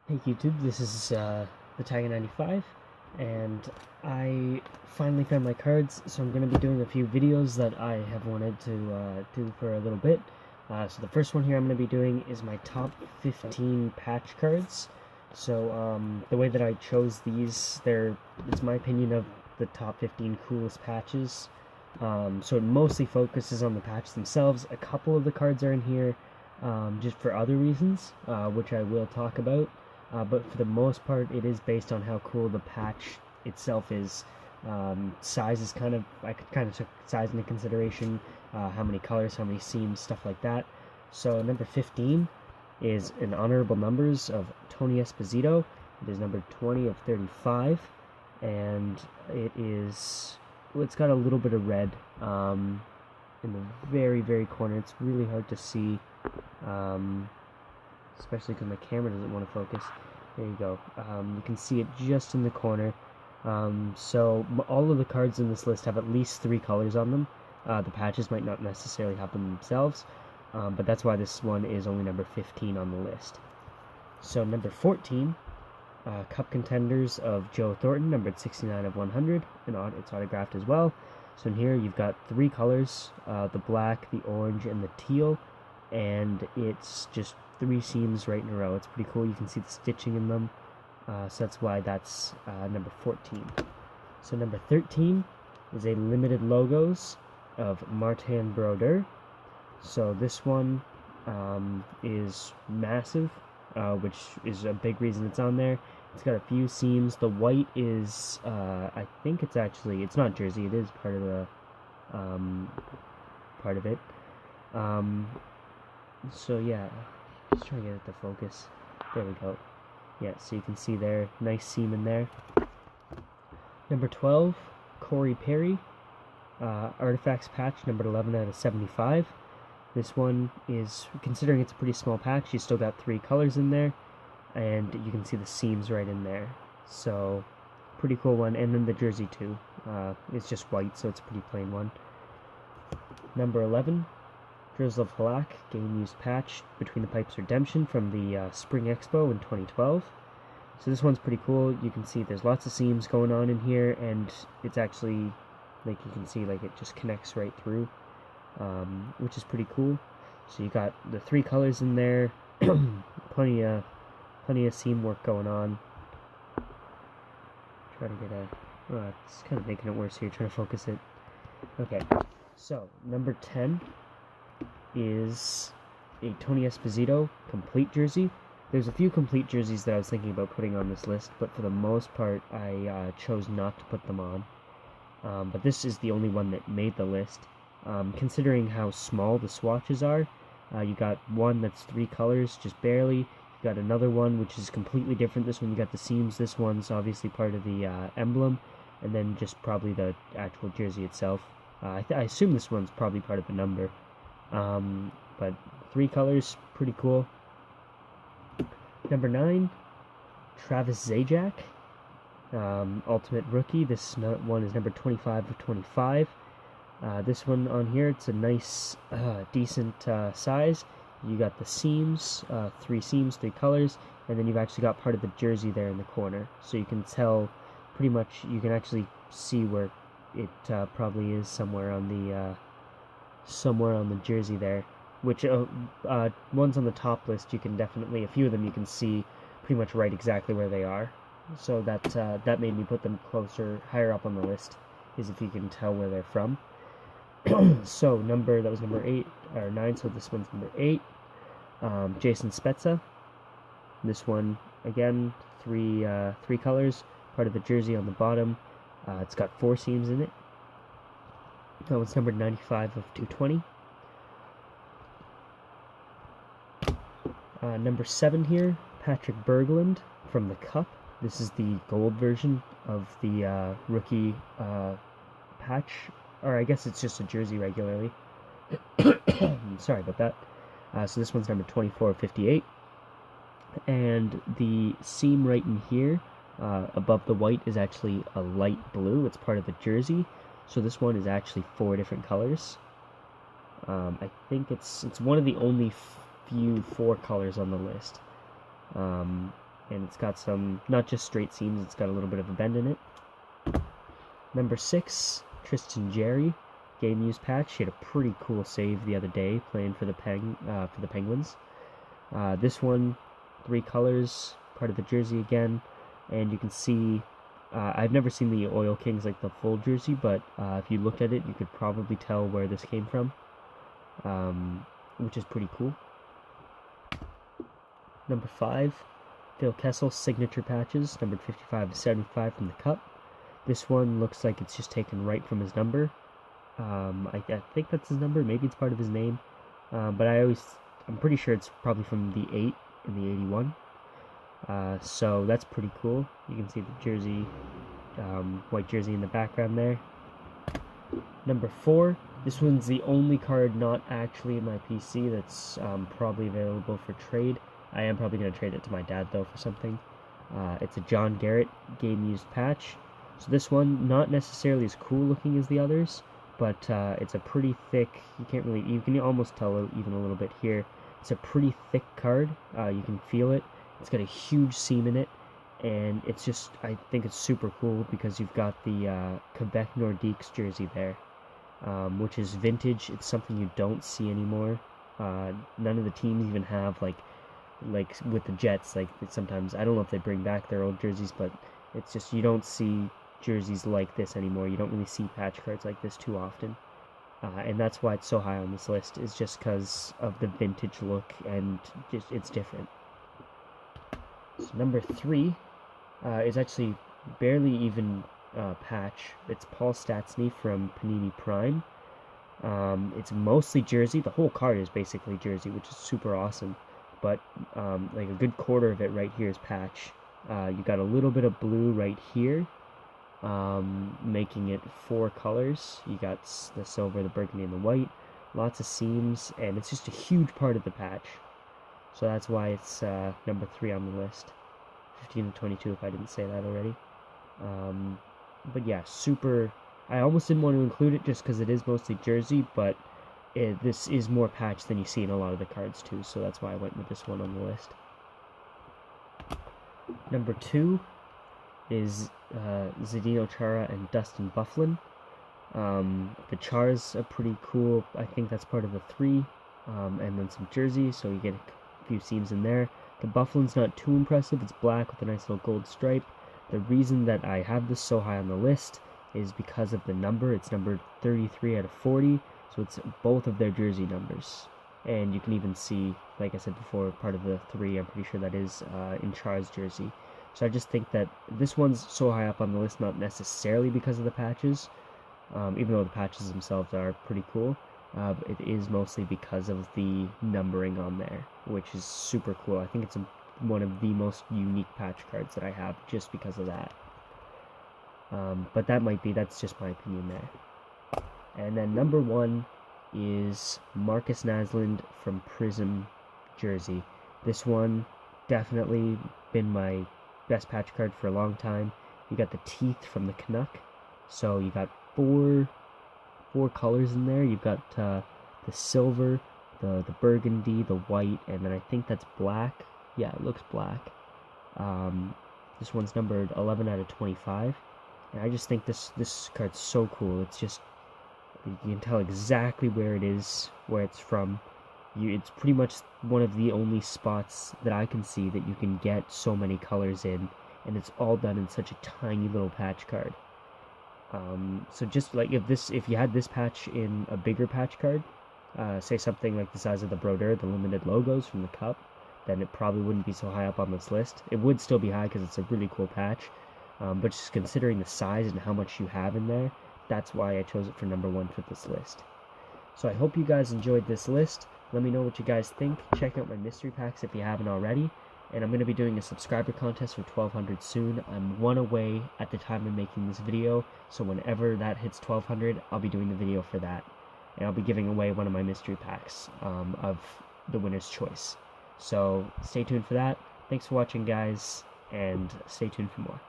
Hey YouTube, this is the Tiger 95, and I finally found my cards, so I'm going to be doing a few videos that I have wanted to do for a little bit. So the first one here I'm going to be doing is my top 15 patch cards. So the way that I chose these, it's my opinion of the top 15 coolest patches. So it mostly focuses on the patch themselves. A couple of the cards are in here just for other reasons, which I will talk about. But for the most part, it is based on how cool the patch itself is. Size is I could kind of took size into consideration, how many colors, how many seams, stuff like that. So number 15 is an honorable numbers of TonyEsposito. It is number 20 of 35, and it's got a little bit of red in the very, very corner. It's really hard to see. Especially because my camera doesn't want to focus. There you go. You can see it just in the corner. So all of the cards in this list have at least 3 colors on them. The patches might not necessarily have them themselves, but that's why this one is only number 15 on the list. So number 14, Cup Contenders of Joe Thornton, numbered 69 of 100, and it's autographed as well. So in here you've got 3 colors, the black, the orange, and the teal, and it's just 3 seams right in a row. It's pretty cool. You can see the stitching in them, so that's why that's number 14. So number 13 is a limited logos of Martin Brodeur. So this one is massive, which is a big reason it's on there. It's got a few seams. The white is, I think it's not jersey. It is part of the part of it. So yeah. Just trying to get it to focus. There we go. Yeah, so you can see there, nice seam in there. Number 12, Corey Perry, Artifacts patch, number 11 out of 75. This one is, considering it's a pretty small patch, you still got 3 colors in there, and you can see the seams right in there. So, pretty cool one. And then the jersey too. It's just white, so it's a pretty plain one. Number 11, Drizzle of Halak, game used patch, Between the Pipes Redemption from the Spring Expo in 2012. So this one's pretty cool. You can see there's lots of seams going on in here, and it's actually, like you can see, like it just connects right through, which is pretty cool. So you got the 3 colors in there, plenty of seam work going on. Try to get it's kind of making it worse here, trying to focus it. Okay, so number 10 is a TonyEsposito complete jersey. There's a few complete jerseys that I was thinking about putting on this list, but for the most part I chose not to put them on. But this is the only one that made the list. Considering how small the swatches are, you got one that's 3 colors, just barely. You got another one which is completely different. This one you got the seams. This one's obviously part of the emblem, and then just probably the actual jersey itself. I assume this one's probably part of the number. But 3 colors, pretty cool. Number 9, Travis Zajac, Ultimate Rookie. This one is number 25 of 25. This one on here, it's a nice, decent size. You got the seams, 3 seams, 3 colors, and then you've actually got part of the jersey there in the corner. So you can tell pretty much, you can actually see where it probably is somewhere on the jersey there, which ones on the top list you can definitely, a few of them you can see pretty much right exactly where they are. So that made me put them higher up on the list, is if you can tell where they're from. So that was number 8 or 9, so this one's number 8. Jason Spezza. This one again, 3 colors, part of the jersey on the bottom. It's got 4 seams in it. That one's numbered 95 of 220. Number 7 here, Patrik Berglund from the Cup. This is the gold version of the rookie patch, or I guess it's just a jersey regularly. Sorry about that. So this one's number 24 of 58. And the seam right in here, above the white, is actually a light blue. It's part of the jersey. So this one is actually 4 different colors. I think it's one of the only few 4 colors on the list. and it's got some, not just straight seams, it's got a little bit of a bend in it. Number 6, Tristan Jarry, game used patch. He had a pretty cool save the other day playing for the Penguins. This one, 3 colors, part of the jersey again, and you can see, I've never seen the Oil Kings, like the full jersey, but if you looked at it, you could probably tell where this came from, which is pretty cool. Number 5, Phil Kessel signature patches, numbered 55 to 75 from the cup. This one looks like it's just taken right from his number. I think that's his number, maybe it's part of his name, but I'm pretty sure it's probably from the 8 in the 81. So that's pretty cool. You can see the jersey, white jersey in the background there. Number 4, this one's the only card not actually in my PC that's probably available for trade. I am probably going to trade it to my dad though for something. It's a John Garrett game used patch. So this one, not necessarily as cool looking as the others, but it's a pretty thick, you can almost tell even a little bit here. It's a pretty thick card, you can feel it. It's got a huge seam in it, and it's just, I think it's super cool because you've got the Quebec Nordiques jersey there, which is vintage. It's something you don't see anymore. None of the teams even have, like with the Jets, like sometimes, I don't know if they bring back their old jerseys, but it's just, you don't see jerseys like this anymore. You don't really see patch cards like this too often, and that's why it's so high on this list, is just because of the vintage look, and just it's different. So number 3 is actually barely even patch. It's Paul Stastny from Panini Prime. It's mostly jersey. The whole card is basically jersey, which is super awesome, but like a good quarter of it right here is patch. You got a little bit of blue right here, making it 4 colors. You got the silver, the burgundy, and the white. Lots of seams, and it's just a huge part of the patch. So that's why it's number 3 on the list. 15 to 22 if I didn't say that already. But yeah, super. I almost didn't want to include it just because it is mostly jersey, but this is more patch than you see in a lot of the cards too, so that's why I went with this one on the list. Number 2 is Zdeno Chara and Dustin Byfuglien. The Chara's a pretty cool, I think that's part of the 3, and then some jersey, so you get a few seams in there. The Byfuglien's not too impressive. It's black with a nice little gold stripe. The reason that I have this so high on the list is because of the number. It's numbered 33 out of 40, so it's both of their jersey numbers. And you can even see, like I said before, part of the 3, I'm pretty sure that is in Char's jersey. So I just think that this one's so high up on the list, not necessarily because of the patches, even though the patches themselves are pretty cool. It is mostly because of the numbering on there, which is super cool. I think it's one of the most unique patch cards that I have just because of that. But that's just my opinion there. And then number 1 is Marcus Naslund from Prism jersey. This one definitely been my best patch card for a long time. You got the teeth from the Canuck, so you got four colors in there. You've got the silver, the burgundy, the white, and then I think that's black. Yeah, it looks black. This one's numbered 11 out of 25, and I just think this card's so cool. It's just, you can tell exactly where it is, where it's from. It's pretty much one of the only spots that I can see that you can get so many colors in, and it's all done in such a tiny little patch card. So just like if you had this patch in a bigger patch card, say something like the size of the Brodeur, the limited logos from the cup, then it probably wouldn't be so high up on this list. It would still be high because it's a really cool patch, but just considering the size and how much you have in there, that's why I chose it for number 1 for this list. So I hope you guys enjoyed this list. Let me know what you guys think. Check out my mystery packs if you haven't already. And I'm going to be doing a subscriber contest for 1,200 soon. I'm 1 away at the time of making this video, so whenever that hits 1,200, I'll be doing the video for that. And I'll be giving away one of my mystery packs of the winner's choice. So stay tuned for that. Thanks for watching, guys, and stay tuned for more.